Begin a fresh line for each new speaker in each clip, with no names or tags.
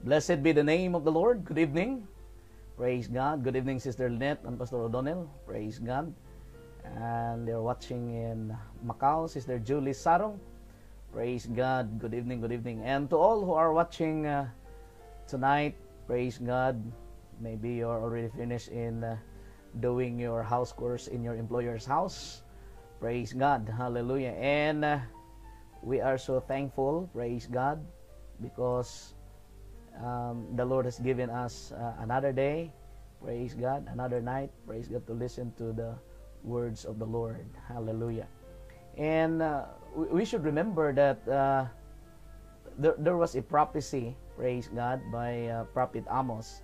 Blessed be the name of the Lord. Good evening. Praise God. Good evening, Sister Lynette and Pastor O'Donnell. Praise God. And they're watching in Macau, Sister Julie Sarong. Praise God. Good evening, good evening. And to all who are watching tonight, praise God. Maybe you're already finished in doing your house chores in your employer's house. Praise God. Hallelujah. And we are so thankful, praise God, because the Lord has given us another day, praise God, another night, praise God, to listen to the words of the Lord. Hallelujah. And we should remember that there was a prophecy, praise God, by Prophet Amos.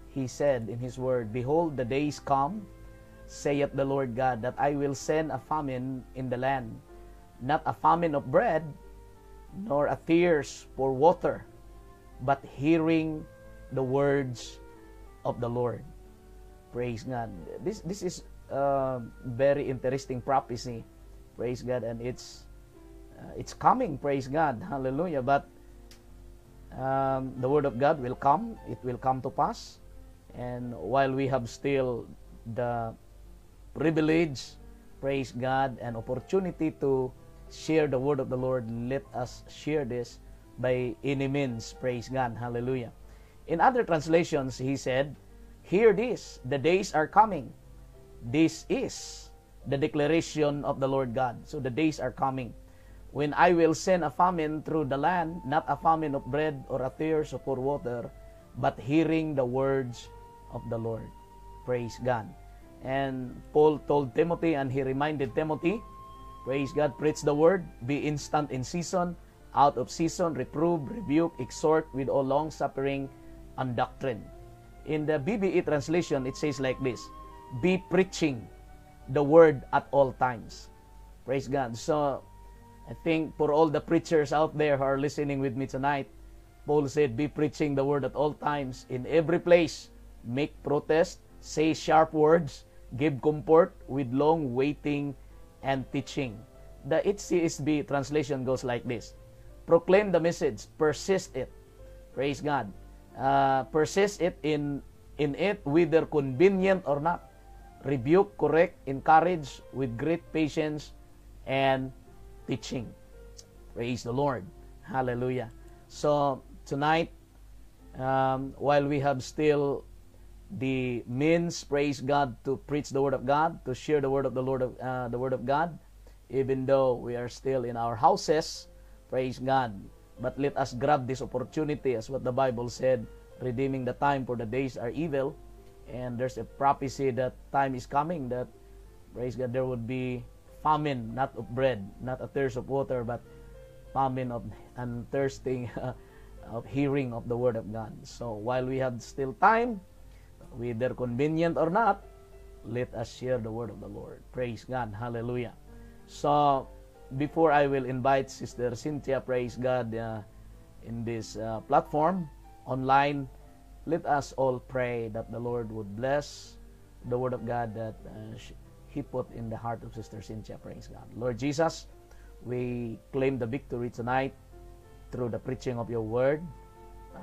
He said in his word, "Behold, the days come, saith the Lord God, that I will send a famine in the land, not a famine of bread, nor a thirst for water, but hearing the words of the Lord." Praise God. This is a very interesting prophecy, praise God, and it's coming, praise God, hallelujah. But the word of God will come, it will come to pass, and while we have still the privilege, praise God, and opportunity to share the word of the Lord, let us share this by any means, praise God, hallelujah. In other translations, he said, "Hear this, the days are coming." This is the declaration of the Lord God. So the days are coming when I will send a famine through the land, not a famine of bread or a thirst for water, but hearing the words of the Lord. Praise God. And Paul told Timothy, and he reminded Timothy, praise God, preach the word, be instant in season, out of season, reprove, rebuke, exhort with all long suffering and doctrine. In the BBE translation, it says like this, be preaching the word at all times. Praise God. So I think for all the preachers out there who are listening with me tonight, Paul said, be preaching the word at all times, in every place, make protest, say sharp words, give comfort with long waiting and teaching. The HCSB translation goes like this, proclaim the message, persist it. Praise God. Persist it in it, whether convenient or not. Rebuke, correct, encourage with great patience and teaching. Praise the Lord. Hallelujah. So tonight, while we have still the means, praise God, to preach the word of God, to share the word of the Lord, the word of God, even though we are still in our houses, praise God. But let us grab this opportunity, as what the Bible said, redeeming the time, for the days are evil. And there's a prophecy that time is coming, that, praise God, there would be famine, not of bread, not a thirst of water, but famine of and thirsting of hearing of the word of God. So while we have still time, whether convenient or not, let us share the word of the Lord. Praise God. Hallelujah. So before I will invite Sister Cynthia, praise God, in this platform online, let us all pray that the Lord would bless the word of God that He put in the heart of Sister Cynthia. Praise God. Lord Jesus, we claim the victory tonight through the preaching of your word.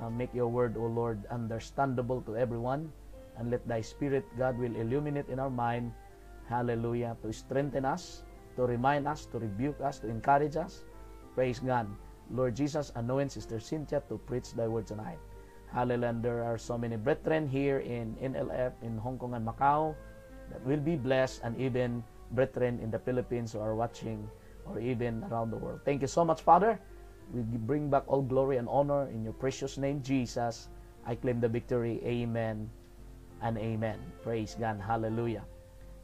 Make your word, O Lord, understandable to everyone, and let thy Spirit, God, will illuminate in our mind, hallelujah, to strengthen us, to remind us, to rebuke us, to encourage us. Praise God. Lord Jesus, anoint Sister Cynthia to preach thy word tonight. Hallelujah. And there are so many brethren here in NLF, in Hong Kong and Macau, that will be blessed, and even brethren in the Philippines who are watching, or even around the world. Thank you so much, Father. We bring back all glory and honor in your precious name, Jesus. I claim the victory. Amen and amen. Praise God. Hallelujah.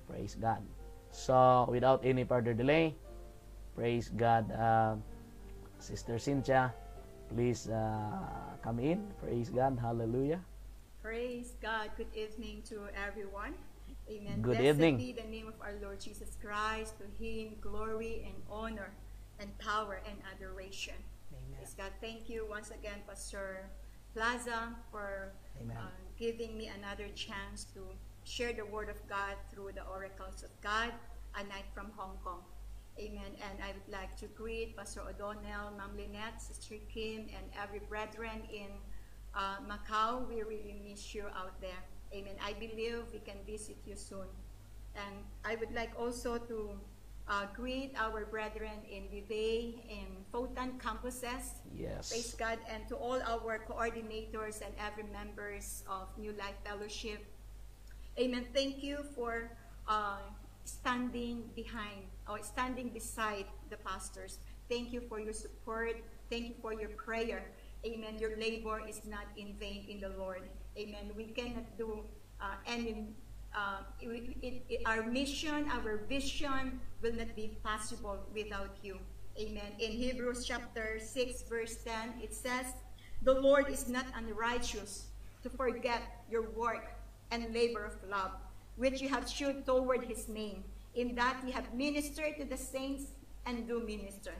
Praise God. So, without any further delay, praise God, Sister Cynthia, please come in. Praise God. Hallelujah.
Praise God. Good evening to everyone. Amen.
Good
Blessed
evening.
be the name of our Lord Jesus Christ. To Him glory and honor and power and adoration.
Amen.
Praise God. Thank you once again, Pastor Plaza, for giving me another chance to share the word of God through the oracles of God, a night from Hong Kong. Amen. And I would like to greet Pastor O'Donnell, Ma'am Lynette, Sister Kim, and every brethren in Macau. We really miss you out there. Amen. I believe we can visit you soon. And I would like also to greet our brethren in Vevey, in Photon campuses.
Yes.
Praise God. And to all our coordinators and every members of New Life Fellowship. Amen. Thank you for standing beside the pastors. Thank you for your support. Thank you for your prayer. Amen. Your labor is not in vain in the Lord. Amen. We cannot do our mission, our vision will not be possible without you. Amen. In Hebrews chapter 6, verse 10, it says, "The Lord is not unrighteous to forget your work and labor of love, which you have shewed toward his name, in that you have ministered to the saints and do minister."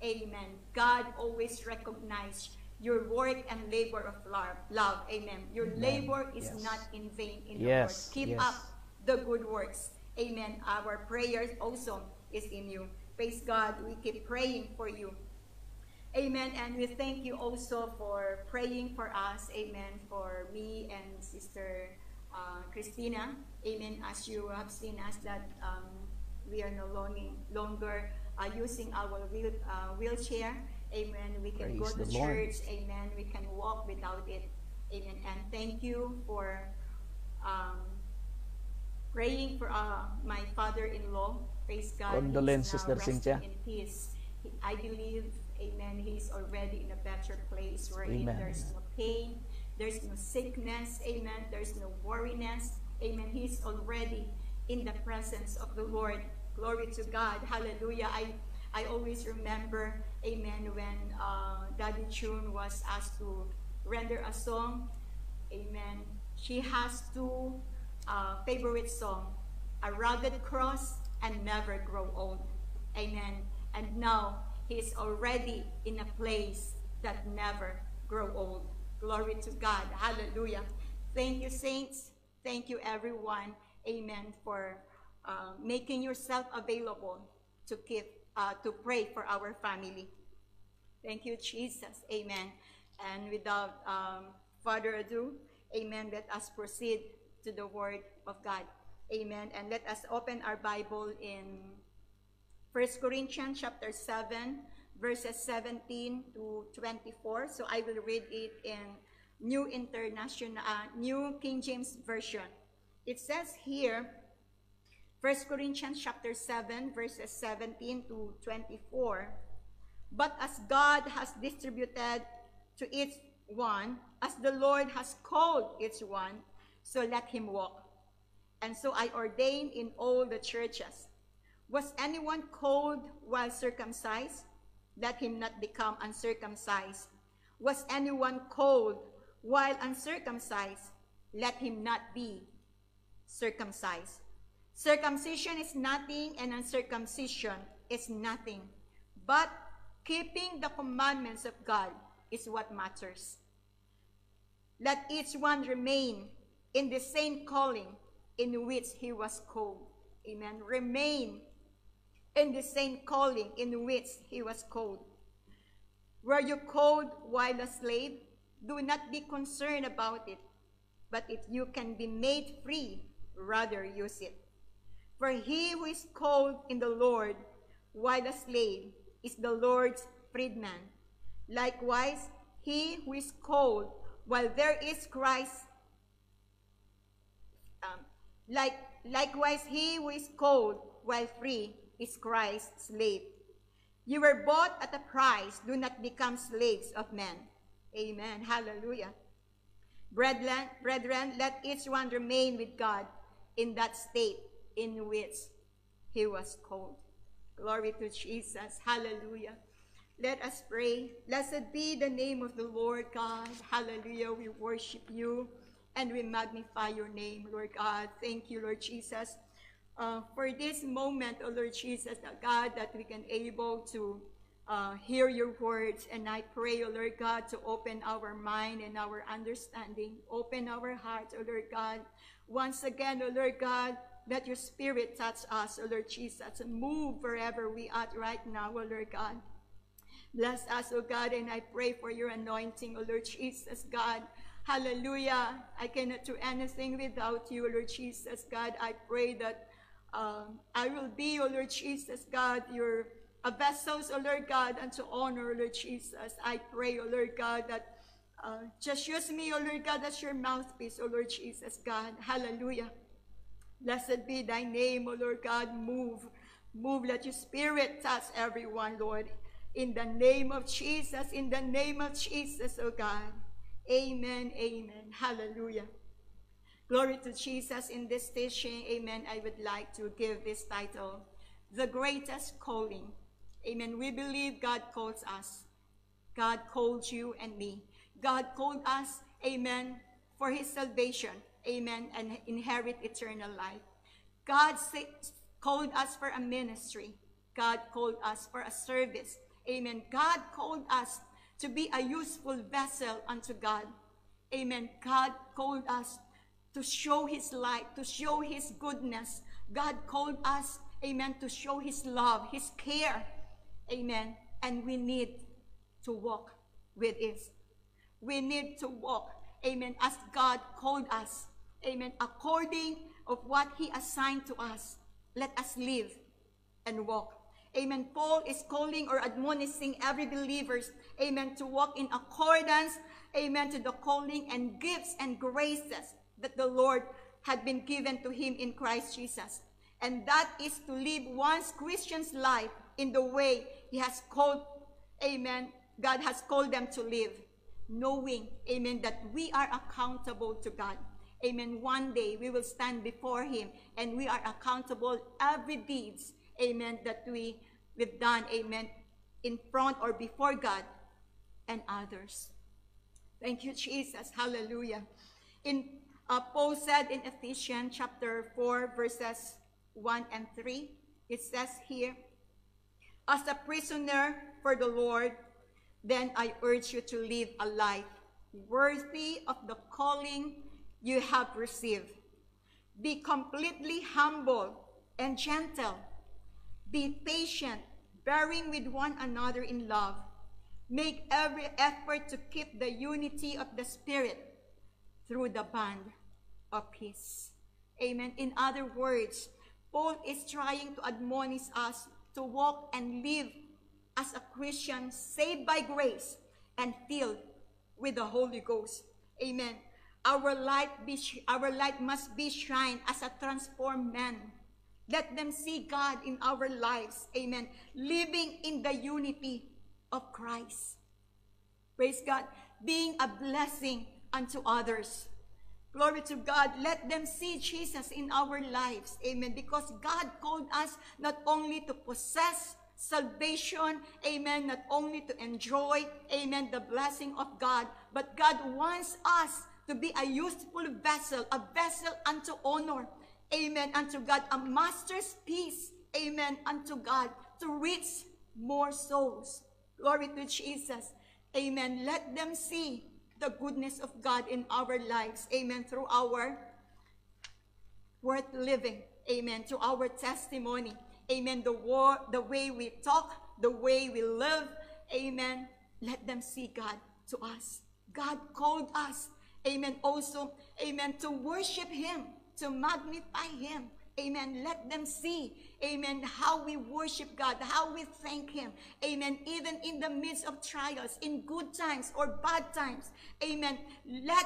Amen. God always recognizes your work and labor of love. Amen. Your labor is not in vain in the Lord. Keep up the good works. Amen. Our prayers also is in you. Praise God. We keep praying for you. Amen. And we thank you also for praying for us. Amen. For me and Sister Christina. Amen. As you have seen us that we are no longer using our wheelchair. Amen. We can go to church. Amen. We can walk without it. Amen. And thank you for praying for my father-in-law. Praise God.
Condolences, Sister Cynthia.
In peace. I believe, amen, he's already in a better place where there's no pain, there's no sickness, amen, there's no worriness. Amen. He's already in the presence of the Lord. Glory to God. Hallelujah. I always remember, amen, when Daddy Chun was asked to render a song. Amen. She has two favorite songs, "A Rugged Cross" and "Never Grow Old." Amen. And now he is already in a place that never grow old. Glory to God. Hallelujah. Thank you, saints. Thank you, everyone. Amen. For making yourself available to pray for our family. Thank you, Jesus. Amen. And without further ado, amen, let us proceed to the Word of God. Amen. And let us open our Bible in 1 Corinthians chapter 7, verses 17 to 24. So I will read it in New King James Version. It says here, 1 Corinthians chapter 7, verses 17 to 24. "But as God has distributed to each one, as the Lord has called each one, so let him walk. And so I ordain in all the churches. Was anyone called while circumcised? Let him not become uncircumcised. Was anyone called while uncircumcised? Let him not be circumcised. Circumcision is nothing, and uncircumcision is nothing. But keeping the commandments of God is what matters. Let each one remain in the same calling in which he was called." Amen. Remain in the same calling in which he was called. "Were you called while a slave? Do not be concerned about it. But if you can be made free, rather use it. For he who is called in the Lord while a slave is the Lord's freedman. Likewise, he who is called while there is Christ, likewise he who is called while free is Christ's slave. You were bought at a price. Do not become slaves of men." Amen. Hallelujah. Brethren, let each one remain with God in that state in which he was called. Glory to Jesus. Hallelujah. Let us pray. Blessed be the name of the Lord God. Hallelujah. We worship you and we magnify your name, Lord God. Thank you, Lord Jesus, for this moment, oh Lord Jesus, God, that we can able to hear your words. And I pray, oh Lord God, to open our mind and our understanding. Open our hearts, oh Lord God. Once again, oh Lord God, let your spirit touch us, oh Lord Jesus, and move wherever we are right now, oh Lord God. Bless us, O God, and I pray for your anointing, O Lord Jesus, God. Hallelujah. I cannot do anything without you, O Lord Jesus, God. I pray that I will be, O Lord Jesus, God, your vessels, O Lord God, and to honor, O Lord Jesus. I pray, O Lord God, that just use me, O Lord God, as your mouthpiece, O Lord Jesus, God. Hallelujah. Blessed be thy name, O Lord God. Move, let your spirit touch everyone, Lord. In the name of Jesus, O God. Amen, amen. Hallelujah. Glory to Jesus. In this teaching, amen, I would like to give this title, The Greatest Calling. Amen. We believe God calls us. God called you and me. God called us, amen, for his salvation, amen, and inherit eternal life. God called us for a ministry. God called us for a service. Amen. God called us to be a useful vessel unto God. Amen. God called us to show his light, to show his goodness. God called us, amen, to show his love, his care. Amen. And we need to walk with it. We need to walk, amen, as God called us. Amen. According of what he assigned to us. Let us live and walk. Amen. Paul is calling or admonishing every believers, amen, to walk in accordance, amen, to the calling and gifts and graces that the Lord had been given to him in Christ Jesus. And that is to live one's Christian's life in the way he has called, amen, God has called them to live, knowing, amen, that we are accountable to God. Amen. One day we will stand before him and we are accountable every deeds, amen, that we've done, amen, in front or before God and others. Thank you, Jesus. Hallelujah. Paul said in Ephesians chapter 4, verses 1 and 3, it says here, as a prisoner for the Lord, then I urge you to live a life worthy of the calling you have received. Be completely humble and gentle. Be patient, bearing with one another in love. Make every effort to keep the unity of the Spirit through the bond of peace. Amen. In other words, Paul is trying to admonish us to walk and live as a Christian saved by grace and filled with the Holy Ghost. Amen. Our light must be shined as a transformed man. Let them see God in our lives. Amen. Living in the unity of Christ. Praise God. Being a blessing unto others. Glory to God. Let them see Jesus in our lives. Amen. Because God called us not only to possess salvation, amen, not only to enjoy, amen, the blessing of God, but God wants us to be a useful vessel, a vessel unto honor, amen, unto God, a master's piece, amen, unto God, to reach more souls. Glory to Jesus. Amen. Let them see the goodness of God in our lives, amen, through our worth living, amen, through our testimony. Amen. The way we talk, the way we live. Amen. Let them see God to us. God called us. Amen. Also, amen, to worship him, to magnify him. Amen. Let them see, amen, how we worship God, how we thank him. Amen. Even in the midst of trials, in good times or bad times. Amen. Let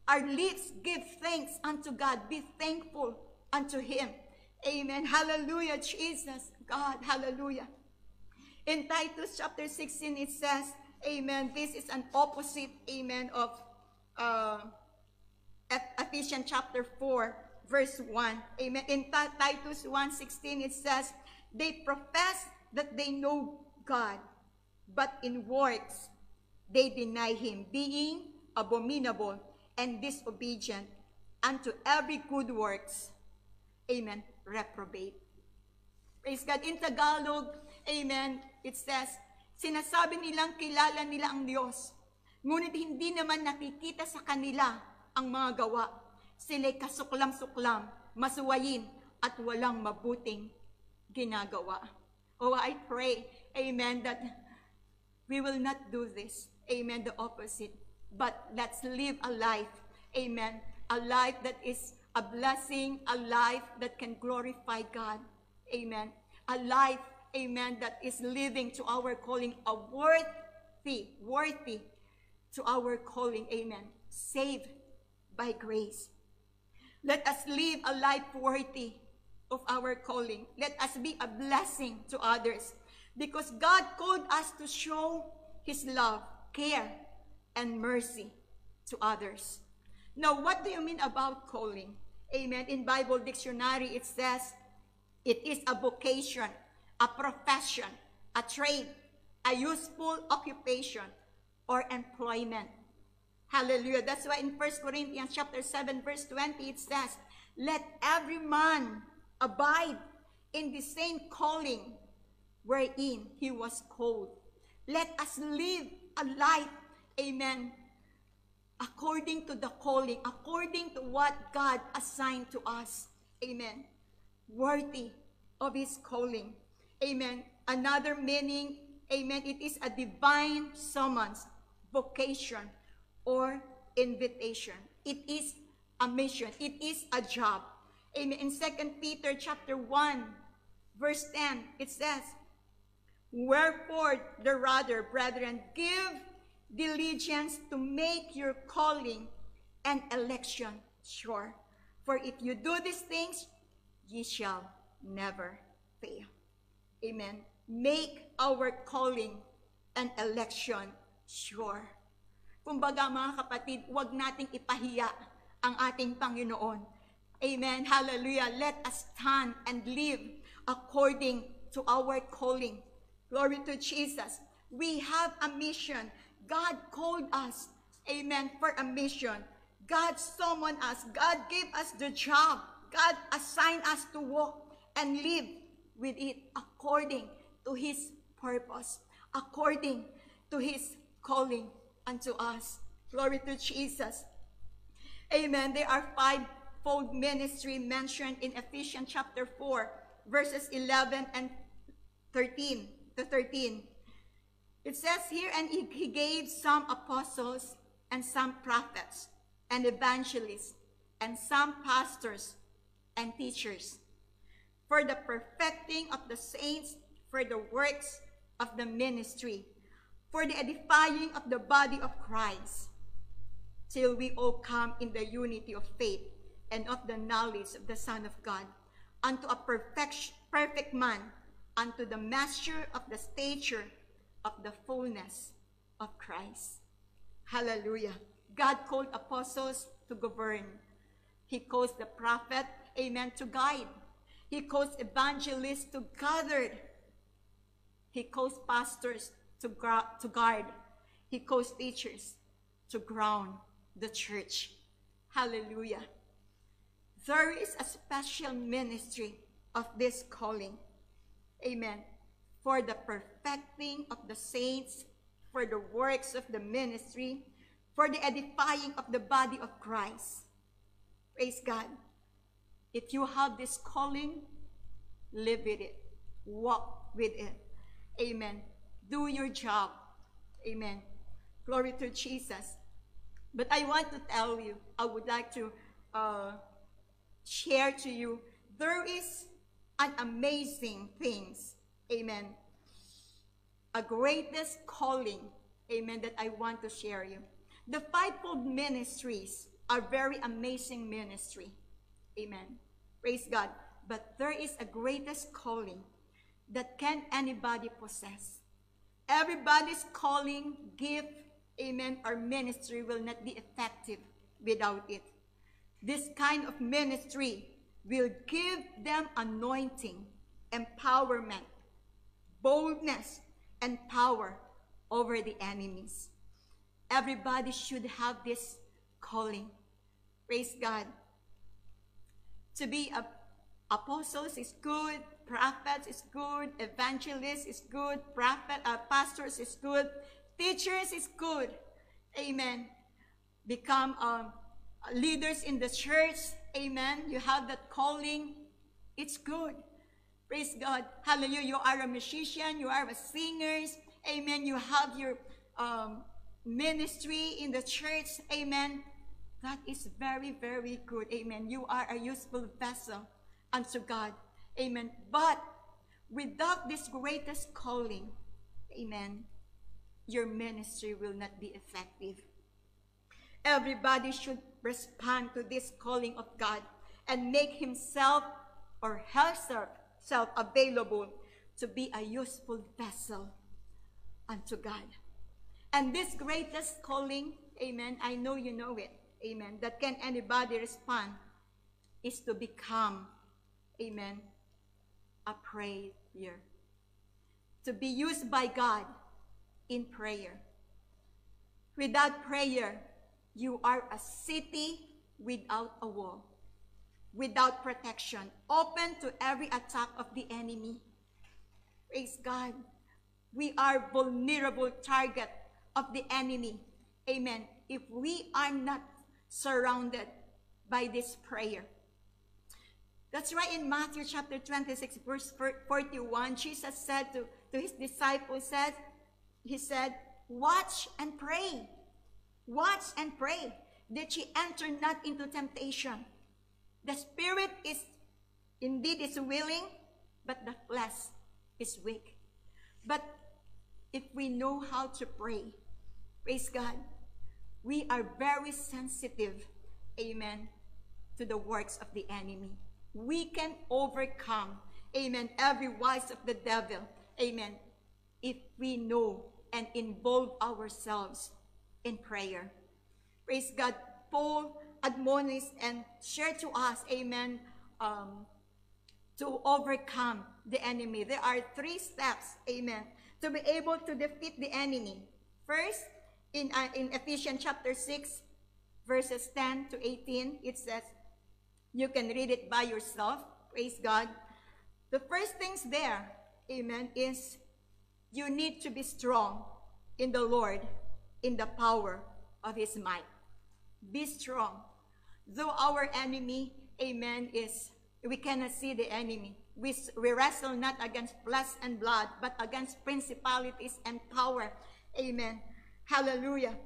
our lips give thanks unto God. Be thankful unto him. Amen. Hallelujah, Jesus. God, hallelujah. In Titus chapter 16, it says, amen, this is an opposite, amen, of Ephesians chapter 4, verse 1. Amen. In Titus 1:16, it says, they profess that they know God, but in works they deny him, being abominable and disobedient unto every good works. Amen. Reprobate. Praise God. In Tagalog, amen, it says, sinasabi nilang kilala nila ang Diyos, ngunit hindi naman nakikita sa kanila ang mga gawa. Sila'y kasuklam-suklam, masuwayin, at walang mabuting ginagawa. Oh, I pray, amen, that We will not do this. Amen. The opposite. But let's live a life. Amen. A life that is a blessing, a life that can glorify God. Amen. A life, amen, that is living to our calling, a worthy to our calling. Amen. Saved by grace. Let us live a life worthy of our calling. Let us be a blessing to others, because God called us to show His love, care, and mercy to others. Now, what do you mean about calling? Amen. In Bible Dictionary, it says, it is a vocation, a profession, a trade, a useful occupation, or employment. Hallelujah. That's why in 1 Corinthians chapter 7, verse 20, it says, let every man abide in the same calling wherein he was called. Let us live a life, amen, according to the calling, according to what God assigned to us. Amen. Worthy of His calling. Amen. Another meaning, amen, it is a divine summons, vocation, or invitation. It is a mission. It is a job. Amen. In 2 Peter chapter 1, verse 10, it says, wherefore the rather, brethren, give diligence to make your calling and election sure. For if you do these things, ye shall never fail. Amen. Make our calling and election sure. Kumbaga mga kapatid, huwag nating ipahiya ang ating Panginoon. Amen. Hallelujah. Let us stand and live according to our calling. Glory to Jesus. We have a mission. God called us, amen, for a mission. God summoned us. God gave us the job. God assigned us to walk and live with it according to His purpose, according to His calling unto us. Glory to Jesus. Amen. There are fivefold ministry mentioned in Ephesians chapter 4, verses 11 and 13 to 13. It says here, and he gave some apostles and some prophets and evangelists and some pastors and teachers for the perfecting of the saints, for the works of the ministry, for the edifying of the body of Christ, till we all come in the unity of faith and of the knowledge of the Son of God, unto a perfect man, unto the measure of the stature of the fullness of Christ. Hallelujah. God called apostles to govern. He calls the prophet, amen, to guide. He calls evangelists to gather. He calls pastors to guard. He calls teachers to ground the church. Hallelujah. There is a special ministry of this calling. Amen. For the perfecting of the saints, for the works of the ministry, for the edifying of the body of Christ. Praise God. If you have this calling, live with it. Walk with it. Amen. Do your job. Amen. Glory to Jesus. But I want to tell you, I would like to share to you, there is an amazing things. Amen. A greatest calling, amen, that I want to share you. The fivefold ministries are very amazing ministry. Amen. Praise God. But there is a greatest calling that can anybody possess. Everybody's calling, gift, amen, or ministry will not be effective without it. This kind of ministry will give them anointing, empowerment, boldness, and power over the enemies. Everybody should have this calling. Praise God. To be apostles is good, prophets is good, evangelists is good, pastors is good, teachers is good. Amen. Become leaders in the church. Amen. You have that calling. It's good. Praise God. Hallelujah. You are a musician. You are a singer. Amen. You have your ministry in the church. Amen. That is very, very good. Amen. You are a useful vessel unto God. Amen. But without this greatest calling, amen, your ministry will not be effective. Everybody should respond to this calling of God and make himself or herself available to be a useful vessel unto God. And this greatest calling, amen, I know you know it, amen, that can anybody respond, is to become, amen, a prayer. To be used by God in prayer. Without prayer, you are a city without a wall, without protection, open to every attack of the enemy. Praise God. We are vulnerable target of the enemy. Amen. If we are not surrounded by this prayer. That's right, in Matthew chapter 26, verse 41, Jesus said to his disciples, he said, watch and pray. Watch and pray that ye enter not into temptation. The spirit is indeed willing, but the flesh is weak. But if we know how to pray, praise God, we are very sensitive, amen, to the works of the enemy. We can overcome, amen, every wise of the devil, amen, if we know and involve ourselves in prayer. Praise God. Paul admonished and shared to us, amen, to overcome the enemy. There are 3 steps, amen, to be able to defeat the enemy. First, in Ephesians chapter 6, verses 10 to 18, it says, you can read it by yourself, praise God. The first things there, amen, is you need to be strong in the Lord, in the power of his might. Be strong. Though our enemy, amen, we cannot see the enemy. We wrestle not against flesh and blood, but against principalities and power. Amen. Hallelujah.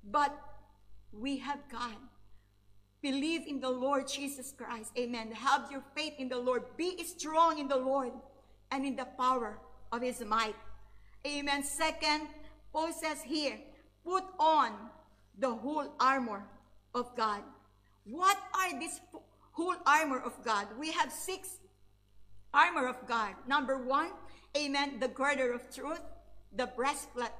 But we have God. Believe in the Lord Jesus Christ. Amen. Have your faith in the Lord. Be strong in the Lord and in the power of his might. Amen. Second, Paul says here, put on the whole armor of God. What are this whole armor of God? We have 6 armor of God. Number 1, amen, the girdle of truth, the breastplate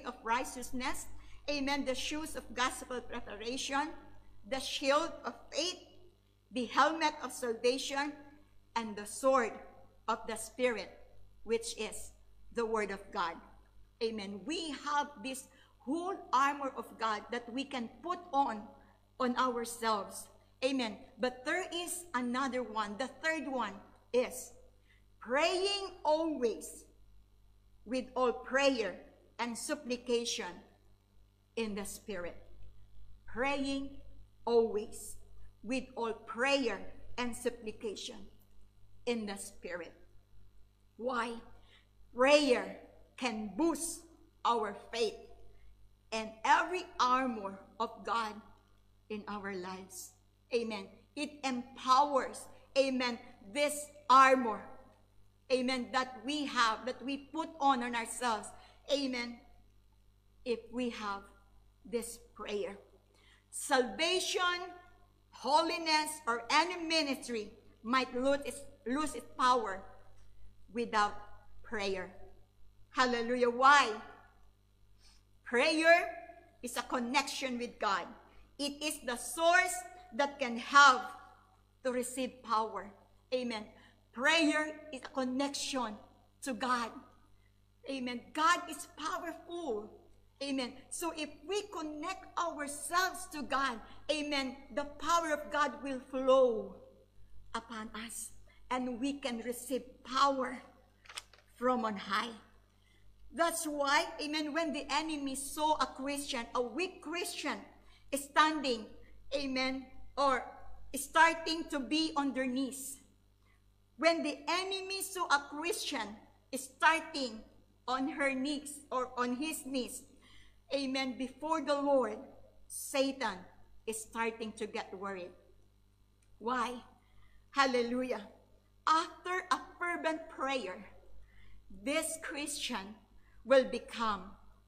of righteousness, amen, the shoes of gospel preparation, the shield of faith, the helmet of salvation, and the sword of the Spirit, which is the word of God. Amen. We have this whole armor of God that we can put on ourselves. Amen. But there is another one. The third one is praying always with all prayer and supplication in the Spirit. Praying always with all prayer and supplication in the Spirit. Why? Prayer can boost our faith and every armor of God in our lives. Amen. It empowers, amen, this armor, amen, that we have, that we put on ourselves, amen, if we have this prayer. Salvation, holiness, or any ministry might lose its power without prayer. Hallelujah. Why? Prayer is a connection with God. It is the source that can help to receive power. Amen. Prayer is a connection to God. Amen. God is powerful. Amen. So if we connect ourselves to God, amen, the power of God will flow upon us and we can receive power from on high. That's why, amen, when the enemy saw a Christian, a weak Christian, standing, amen, or starting to be on their knees, when the enemy saw a Christian starting on her knees or on his knees, amen, before the Lord, Satan is starting to get worried. Why? Hallelujah. After a fervent prayer, this Christian will become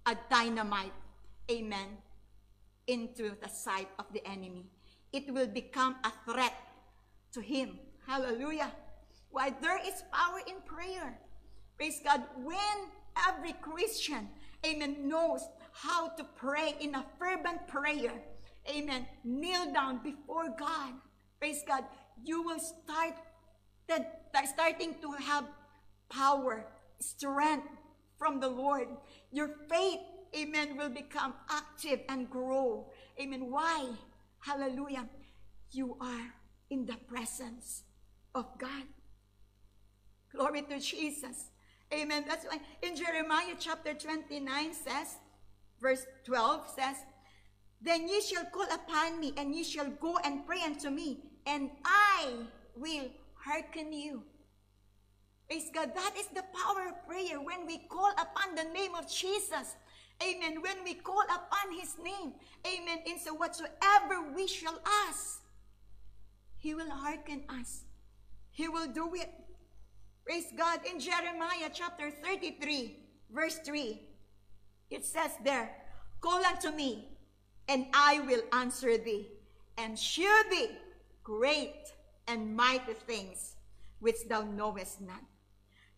a dynamite, amen, into the sight of the enemy. It will become a threat to him. Hallelujah. Why? There is power in prayer. Praise God. When every Christian, amen, knows how to pray in a fervent prayer, amen, kneel down before God, praise God, you will starting to have power, strength from the Lord. Your faith, amen, will become active and grow. Amen. Why? Hallelujah. You are in the presence of God. Glory to Jesus. Amen. That's why in Jeremiah chapter 29 says, verse 12 says, then ye shall call upon me, and ye shall go and pray unto me, and I will hearken you. Praise God. That is the power of prayer. When we call upon the name of Jesus, amen, when we call upon his name, amen, and so whatsoever we shall ask, he will hearken us. He will do it. Praise God. In Jeremiah chapter 33, verse 3, it says there, call unto me, and I will answer thee, and shew thee great and mighty things which thou knowest not.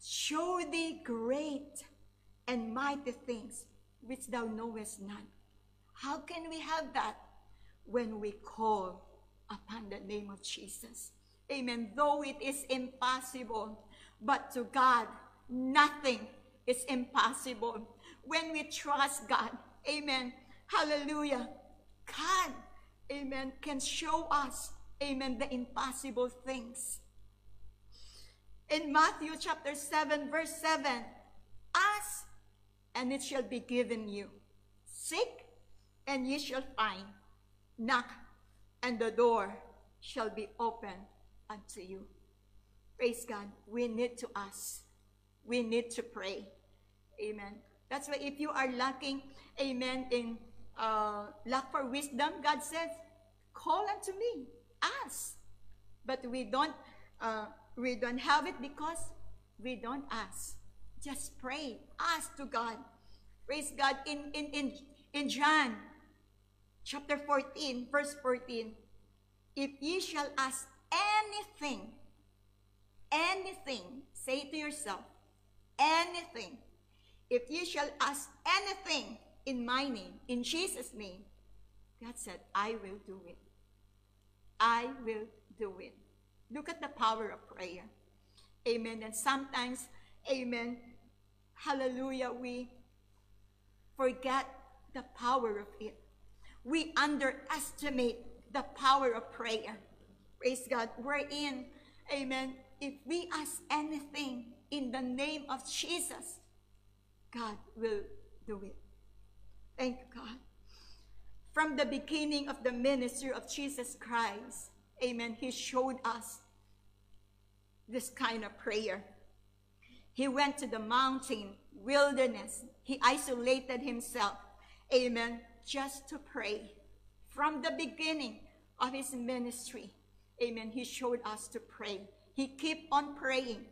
Show thee great and mighty things which thou knowest not. How can we have that? When we call upon the name of Jesus. Amen. Though it is impossible, but to God, nothing is impossible. When we trust God, amen, hallelujah, God, amen, can show us, amen, the impossible things. In Matthew chapter 7, verse 7, ask, and it shall be given you. Seek, and ye shall find. Knock, and the door shall be opened unto you. Praise God. We need to ask. We need to pray. Amen. That's why if you are lacking, amen, in lack for wisdom, God says, call unto me. Ask. But we don't have it because we don't ask. Just pray. Ask to God. Praise God. In John chapter 14, verse 14, if ye shall ask anything, say it to yourself, anything, if ye shall ask anything in my name, in Jesus' name, God said, I will do it. I will do it. Look at the power of prayer. Amen. And sometimes, amen, hallelujah, we forget the power of it. We underestimate the power of prayer. Praise God. We're in, amen, if we ask anything in the name of Jesus, God will do it. Thank you, God. From the beginning of the ministry of Jesus Christ, amen, he showed us this kind of prayer. He went to the mountain, wilderness. He isolated himself, amen, just to pray. From the beginning of his ministry, amen, he showed us to pray. He kept on praying.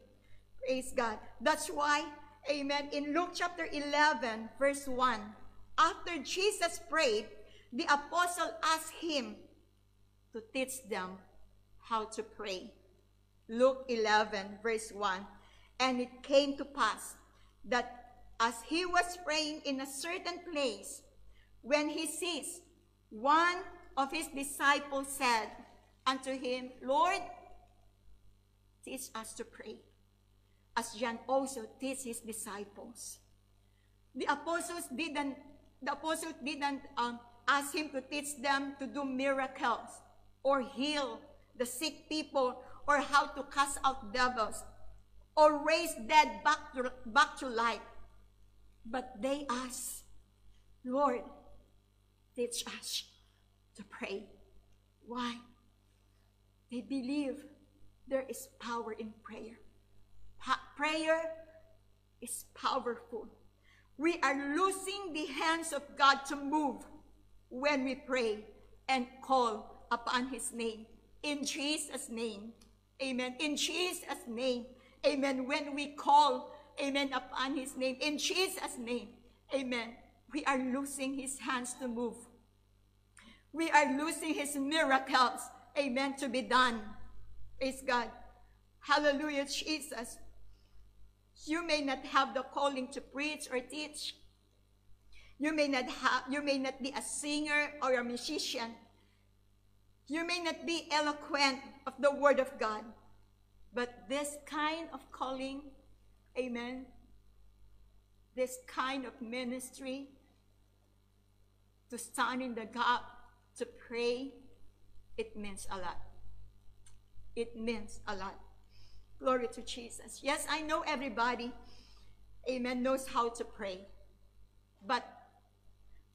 Praise God. That's why, amen, in Luke chapter 11, verse 1, after Jesus prayed, the apostle asked him to teach them how to pray. Luke 11, verse 1, and it came to pass that as he was praying in a certain place, when he ceased, one of his disciples said unto him, Lord, teach us to pray, as John also teach his disciples. The apostles didn't ask him to teach them to do miracles or heal the sick people or how to cast out devils or raise dead back to life. But they asked, Lord, teach us to pray. Why? They believe there is power in prayer. Prayer is powerful. We are losing the hands of God to move when we pray and call upon His name. In Jesus' name. Amen. In Jesus' name. Amen. When we call, amen, upon His name, in Jesus' name, amen, we are losing His hands to move. We are losing His miracles, amen, to be done. Praise God. Hallelujah, Jesus. You may not have the calling to preach or teach. You may not be a singer or a musician. You may not be eloquent of the Word of God. But this kind of calling, amen, this kind of ministry, to stand in the gap, to pray, it means a lot. It means a lot. Glory to Jesus. Yes, I know everybody, amen, knows how to pray. But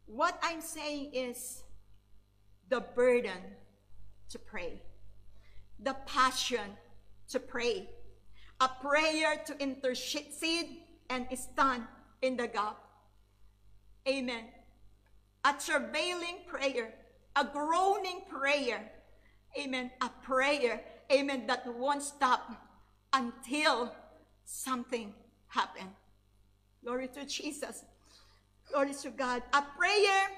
what I'm saying is the burden to pray, the passion to pray, a prayer to intercede and stand in the gap. Amen. A travailing prayer, a groaning prayer. Amen. A prayer, amen, that won't stop until something happens. Glory to Jesus. Glory to God. A prayer,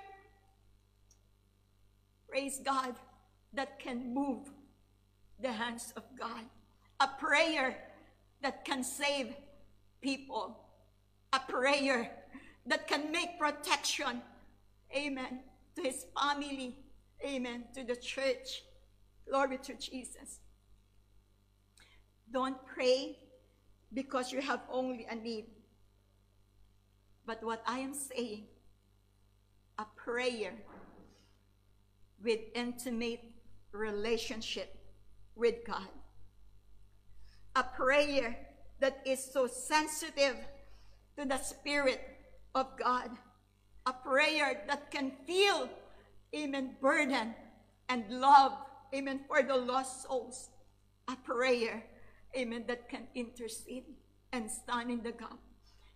praise God, that can move the hands of God. A prayer that can save people. A prayer that can make protection, amen, to His family, amen, to the church. Glory to Jesus. Don't pray because you have only a need. But what I am saying, a prayer with intimate relationship with God. A prayer that is so sensitive to the Spirit of God. A prayer that can feel, amen, burden and love, amen, for the lost souls. A prayer, amen, that can intercede and stand in the gap.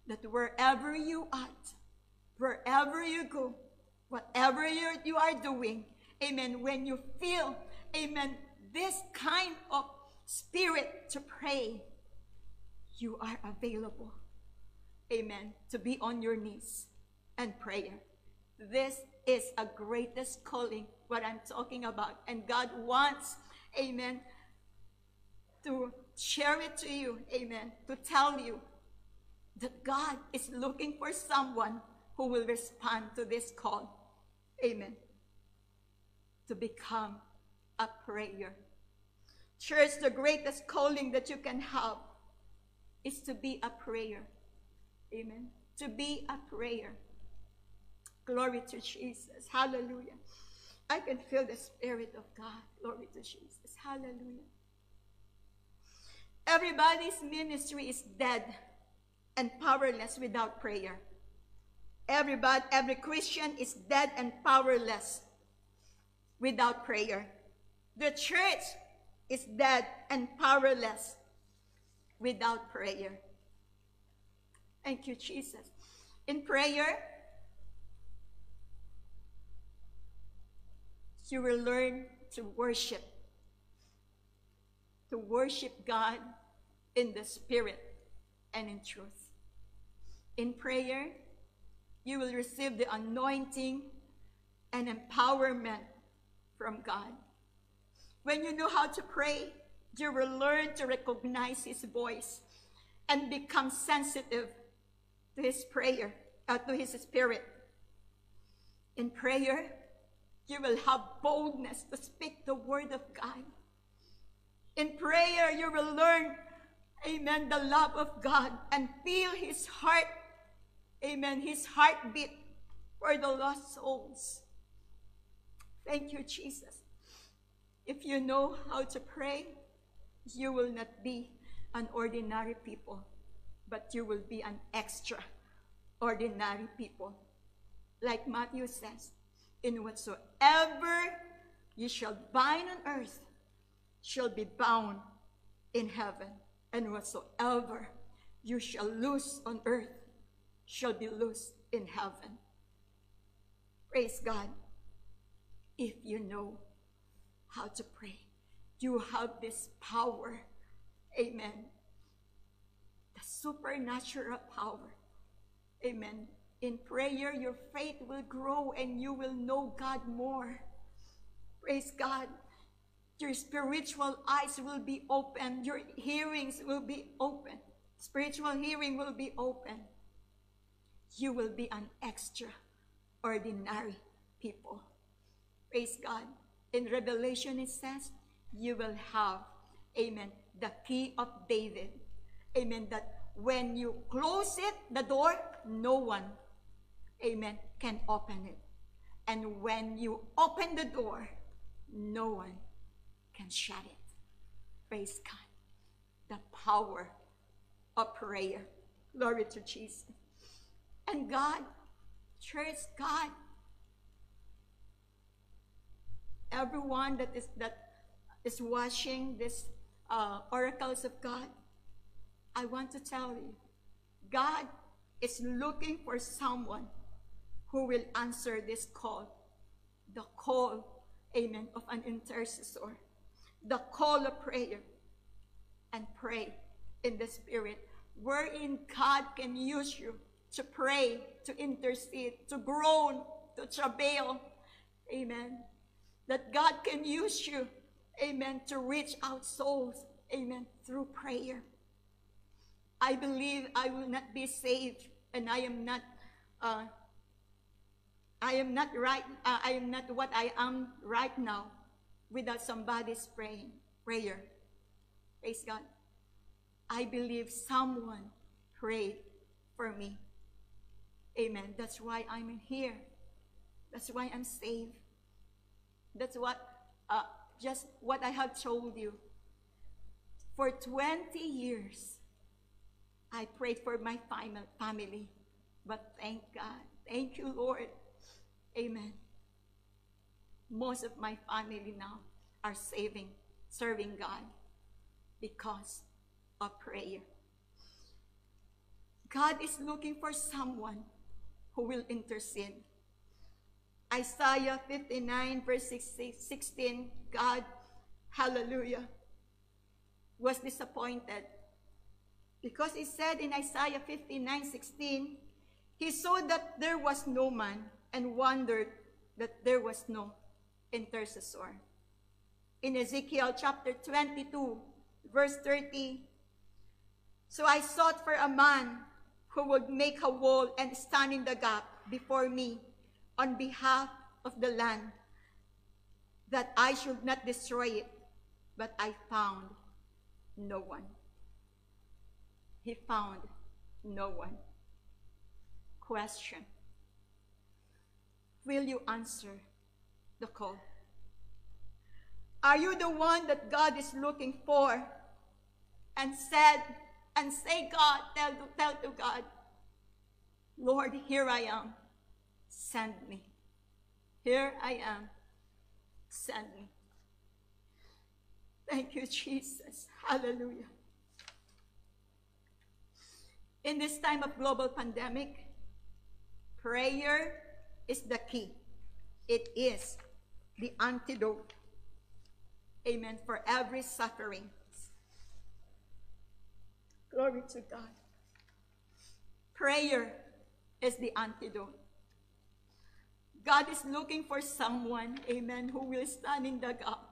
That wherever you are, wherever you go, whatever you are doing, amen, when you feel, amen, this kind of spirit to pray, you are available, amen, to be on your knees and prayer. This is a greatest calling, what I'm talking about. And God wants, amen, to share it to you, amen, to tell you that God is looking for someone who will respond to this call, amen, to become a prayer. Church, the greatest calling that you can have is to be a prayer. Amen. To be a prayer. Glory to Jesus. Hallelujah. I can feel the Spirit of God. Glory to Jesus. Hallelujah. Everybody's ministry is dead and powerless without prayer. Every Christian is dead and powerless without prayer. The church is dead and powerless without prayer. Thank you, Jesus. In prayer, you will learn to worship God in the Spirit and in truth. In prayer, you will receive the anointing and empowerment from God. When you know how to pray, you will learn to recognize His voice and become sensitive to His prayer, to His Spirit. In prayer, you will have boldness to speak the word of God. In prayer, you will learn, amen, the love of God and feel His heart, amen, His heartbeat for the lost souls. Thank you, Jesus. If you know how to pray, you will not be an ordinary people, but you will be an extraordinary people. Like Matthew says, in whatsoever you shall bind on earth shall be bound in heaven, and whatsoever you shall loose on earth shall be loosed in heaven. Praise God. If you know how to pray, you have this power. Amen. The supernatural power. Amen. In prayer, your faith will grow and you will know God more. Praise God. Your spiritual eyes will be open. Your hearings will be open. Spiritual hearing will be open. You will be an extraordinary people. Praise God. In Revelation it says, you will have, amen, the key of David. Amen, that when you close it, the door, no one, amen, can open it. And when you open the door, no one can shut it. Praise God. The power of prayer. Glory to Jesus. And God, church, God, everyone that is watching this oracles of God, I want to tell you, God is looking for someone who will answer this call. The call, amen, of an intercessor. The call of prayer. And pray in the Spirit, wherein God can use you to pray, to intercede, to groan, to travail. Amen. That God can use you, amen, to reach out souls, amen, through prayer. I believe I will not be saved, and I am not what I am right now without somebody's prayer. Praise God. I believe someone prayed for me. Amen. That's why I'm here. That's why I'm saved. That's what, just what I have told you. For 20 years, I prayed for my family. But thank God. Thank you, Lord. Amen. Most of my family now are serving God because of prayer. God is looking for someone who will intercede. Isaiah 59 verse 16, God, hallelujah, was disappointed. Because he said in Isaiah 59:16, he saw that there was no man and wondered that there was no intercessor. In Ezekiel chapter 22, verse 30, so I sought for a man who would make a wall and stand in the gap before me on behalf of the land, that I should not destroy it, but I found no one. He found no one. Question: will you answer the call? Are you the one that God is looking for? And say, God, tell to God, Lord, here I am, send me. Here I am, send me. Thank you, Jesus. Hallelujah. In this time of global pandemic, prayer is the key. It is the antidote. Amen. For every suffering. Glory to God. Prayer is the antidote. God is looking for someone, amen, who will stand in the gap.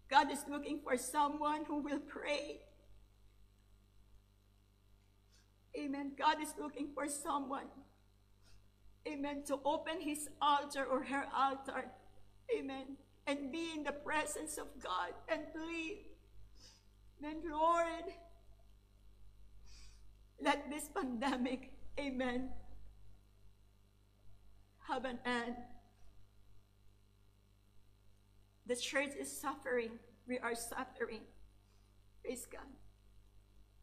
God is looking for someone who will pray. Amen. God is looking for someone, amen, to open his altar or her altar, amen, and be in the presence of God and plead. Amen. Lord, let this pandemic, amen, have an end. The church is suffering. We are suffering. Praise God.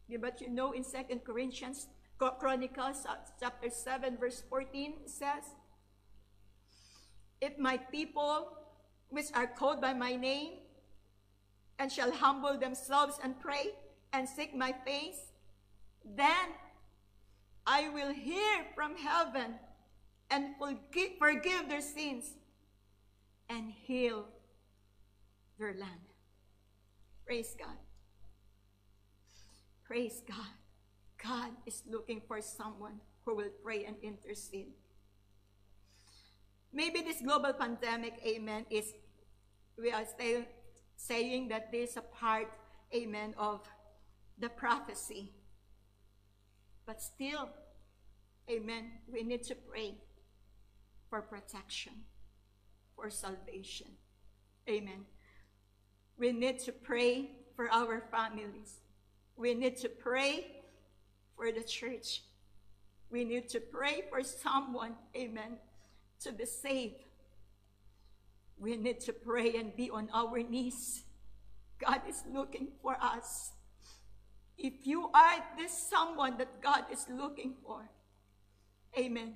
Yeah, but you know, in 2 Corinthians, Chronicles chapter 7, verse 14, it says, if my people, which are called by my name, and shall humble themselves and pray and seek my face, then I will hear from heaven and forgive their sins and heal their land. Praise God. Praise God. God is looking for someone who will pray and intercede. Maybe this global pandemic, amen, we are still saying that this is a part, amen, of the prophecy. But still, amen, we need to pray for protection, for salvation. Amen. We need to pray for our families. We need to pray for the church. We need to pray for someone, amen, to be saved. We need to pray and be on our knees. God is looking for us. If you are this someone that God is looking for, amen,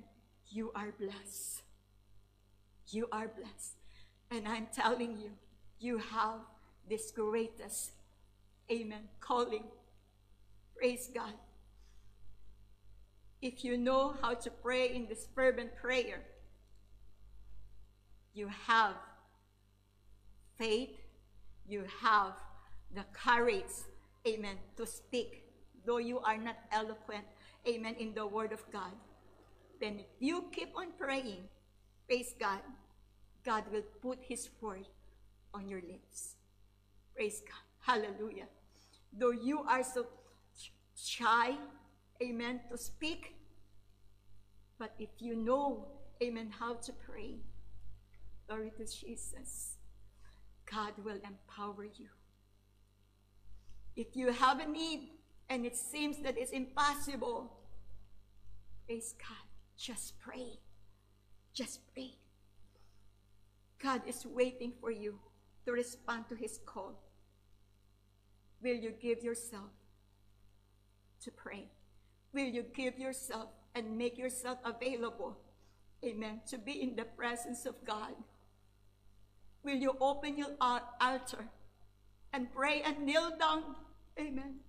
you are blessed. You are blessed. And I'm telling you, you have this greatest, amen, calling. Praise God. If you know how to pray in this fervent prayer, you have faith, you have the courage, amen, to speak, though you are not eloquent, amen, in the word of God. Then if you keep on praying, praise God, God will put his word on your lips. Praise God. Hallelujah. Though you are so shy, amen, to speak, but if you know, amen, how to pray, glory to Jesus, God will empower you. If you have a need and it seems that it's impossible, praise God, just pray. Just pray. God is waiting for you to respond to his call. Will you give yourself to pray? Will you give yourself and make yourself available, amen, to be in the presence of God? Will you open your altar and pray and kneel down, amen,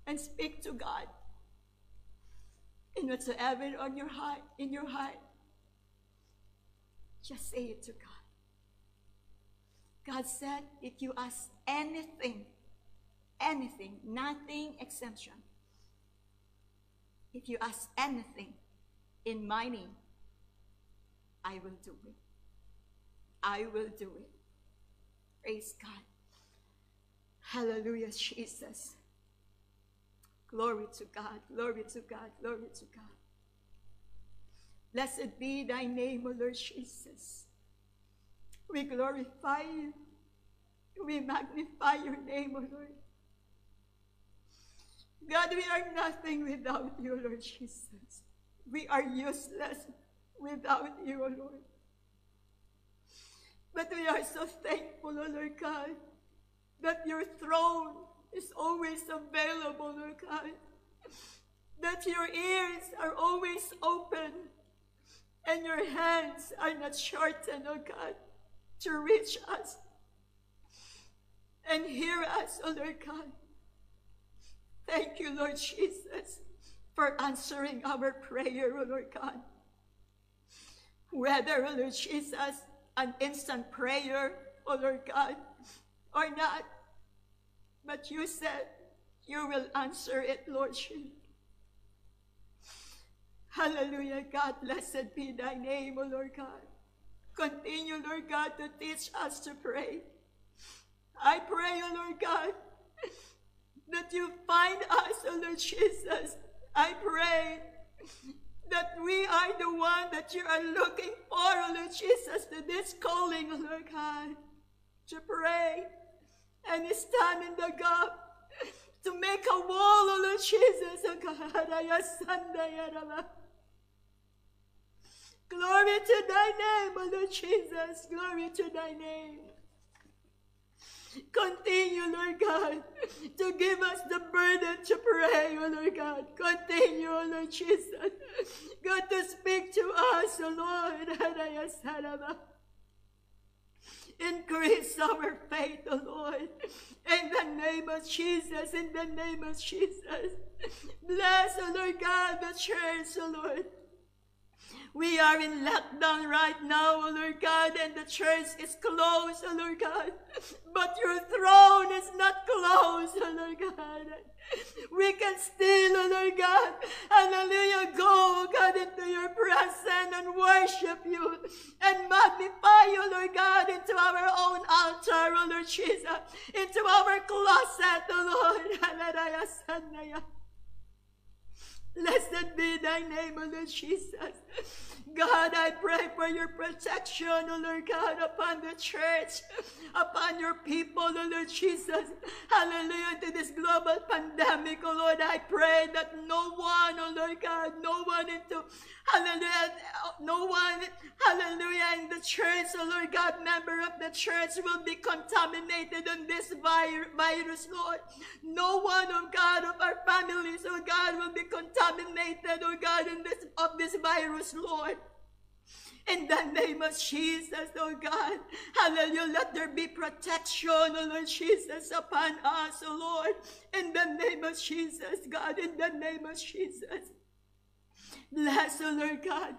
and speak to God in whatsoever on your heart, in your heart? Just say it to God. God said, if you ask anything, nothing exemption. If you ask anything in my name, I will do it. I will do it. Praise God. Hallelujah, Jesus. Glory to God, glory to God, glory to God. Blessed be thy name, O Lord Jesus. We glorify you. We magnify your name, O Lord. God, we are nothing without you, Lord Jesus. We are useless without you, O Lord. But we are so thankful, O Lord God, that your throne is always available, Lord God. That your ears are always open and your hands are not shortened, O God, to reach us and hear us, O Lord God. Thank you, Lord Jesus, for answering our prayer, O Lord God. Whether, O Lord Jesus, an instant prayer, O Lord God, or not, but you said you will answer it, Lord Jesus. Hallelujah, God, blessed be thy name, O Lord God. Continue, Lord God, to teach us to pray. I pray, O Lord God, that you find us, O Lord Jesus. I pray that we are the one that you are looking for, O Lord Jesus, to this calling, O Lord God, to pray and stand in the gap, to make a wall, O Lord Jesus, O God. Glory to thy name, O Lord Jesus. Glory to thy name. Continue, Lord God, to give us the burden to pray, O Lord God. Continue, O Lord Jesus, God, to speak to us, O Lord. Increase our faith, O Lord, in the name name of Jesus, in the name of Jesus. Bless, O Lord God, the church, O Lord. We are in lockdown right now, O Lord God, and the church is closed, O Lord God. But your throne is not closed, O Lord God. We can still, O Lord God, hallelujah, go, God, into your presence and worship you and magnify you, Lord God, into our own altar, O Lord Jesus, into our closet, O Lord. Hallelujah. Blessed be thy name, O Lord Jesus. God, I pray for your protection, O Lord God, upon the church, upon your people, O Lord Jesus. Hallelujah, to this global pandemic, O Lord, I pray that no one, O Lord God, no one into, hallelujah, no one, hallelujah, in the church, O Lord God, member of the church will be contaminated in this virus, Lord. No one, oh God, of our families, oh God, will be contaminated, oh God, in this virus, Lord. In the name of Jesus, oh God, hallelujah, let there be protection, oh Lord Jesus, upon us, oh Lord. In the name of Jesus, God, in the name of Jesus. Bless, oh Lord God.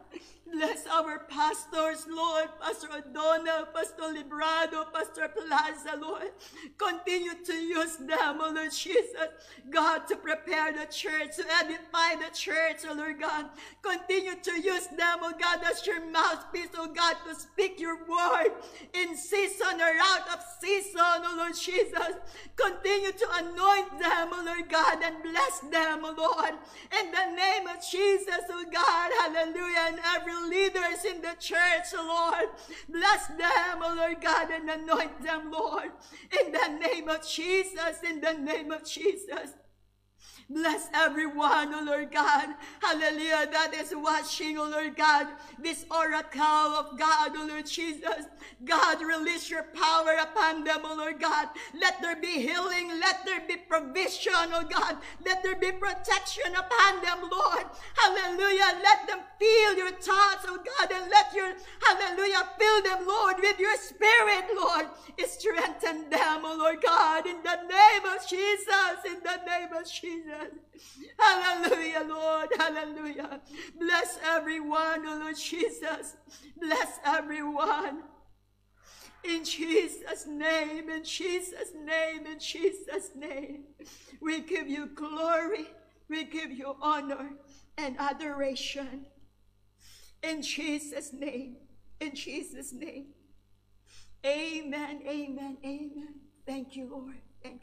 Bless our pastors, Lord. Pastor O'Donnell, Pastor Librado, Pastor Plaza, Lord. Continue to use them, oh Lord Jesus. God, to prepare the church, to edify the church, oh Lord God. Continue to use them, oh God, as your mouthpiece, oh God, to speak your word in season or out of season, oh Lord Jesus. Continue to anoint them, oh Lord God, and bless them, oh Lord. In the name of Jesus, oh God, hallelujah, and every leaders in the church, Lord. Bless them, oh Lord God, and anoint them, Lord. In the name of Jesus, in the name of Jesus. Bless everyone, oh Lord God, hallelujah, that is watching, oh Lord God, this oracle of God, oh Lord Jesus. God, release your power upon them, oh Lord God. Let there be healing, let there be provision, oh God. Let there be protection upon them, Lord. Hallelujah, let them feel your thoughts, oh God, and let your, hallelujah, fill them, Lord, with your spirit, Lord. Strengthen them, oh Lord God, in the name of Jesus, in the name of Jesus. Hallelujah, Lord, hallelujah. Bless everyone, oh Lord Jesus. Bless everyone. In Jesus' name, in Jesus' name, in Jesus' name. We give you glory, we give you honor and adoration. In Jesus' name, in Jesus' name. Amen, amen, amen. Thank you, Lord. Thank you.